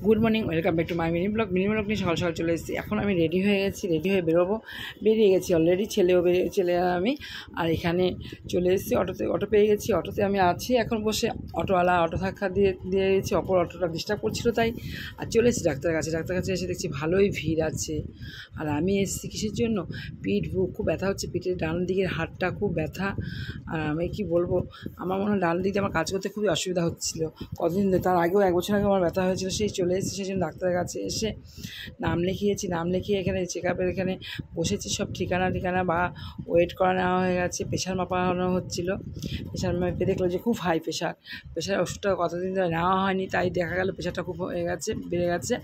Good morning, welcome back to my mini blog নিয়ে সকাল সকাল চলে এসেছি। এখন আমি রেডি হয়ে গেছি, রেডি হয়ে বেরিয়ে গেছি অলরেডি। ছেলে আর আমি আর এখানে চলে এসেছি। অটো পেয়ে গেছি, অটোতে আমি আছি এখন বসে। অটোওয়ালা অটো ধাক্কা দিয়ে গেছি, অপর অটোটা ডিস্টার্ব করছিল তাই। আর চলে এসেছি ডাক্তারের কাছে এসে দেখছি ভালোই ভিড় আছে। আর আমি এসেছি কিসের জন্য, বুক খুব ব্যথা হচ্ছে, পিঠের ডান দিকের হাড়টা খুব ব্যথা। আর আমি কি বলবো, আমার মনে হয় ডান দিকে আমার কাজ করতে খুবই অসুবিধা হচ্ছিল কতদিন ধরে। তার আগেও 1 বছর আগে আমার ব্যথা হয়েছিল, সেই চলে এসেছি। সেই জন্য ডাক্তারের কাছে এসে নাম লিখিয়ে এখানে চেকআপের এখানে বসেছি। সব ঠিকানা বা ওয়েট করা নেওয়া হয়ে গেছে। প্রেশার মাপানো হচ্ছিলো, প্রেশার মেপে দেখলো যে খুব হাই প্রেশার ওষুধটা কতদিন ধরে নেওয়া হয়নি, তাই দেখা গেল প্রেশারটা খুব বেড়ে গেছে।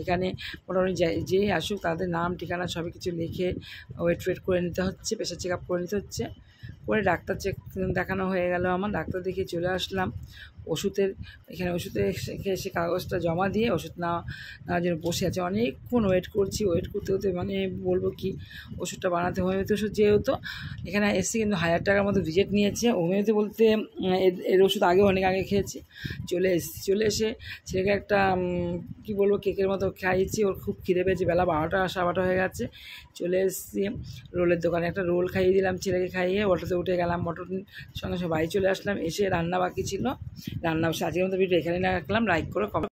এখানে মোটামুটি যেই আসুক তাদের নাম ঠিকানা সবই কিছু লিখে ওয়েট করে নিতে হচ্ছে, প্রেশার চেক আপ করে নিতে হচ্ছে। করে ডাক্তার দেখানো হয়ে গেল আমার। ডাক্তার দেখিয়ে চলে আসলাম। ওষুধের এসে কাগজটা জমা দিয়ে ওষুধ নেওয়ার জন্য বসে আছে। অনেকক্ষণ ওয়েট করতে মানে বলবো কি, ওষুধটা বানাতে হোমিওপ্যাথি ওষুধ যেহেতু এখানে এসে কিন্তু 1000 টাকার মতো ভিজিট নিয়েছে। হোমিওপ্যাথি বলতে এর ওষুধ অনেক আগে খেয়েছি। চলে এসে ছেলেকে একটা কি বলবো কেকের মতো খাইয়েছি। ওর খুব খিদে পেয়েছে, বেলা 12টা 12:30 হয়ে গেছে। চলে এসেছি রোলের দোকানে, একটা রোল খাইয়ে দিলাম ছেলেকে, খাইয়ে অটোতে উঠে গেলাম। অটোর সঙ্গে বাড়ি চলে আসলাম। এসে রান্না বাকি ছিল, রান্না আজকের মতো ভিডিও এখানে রাখলাম। লাইক করে কমেন্ট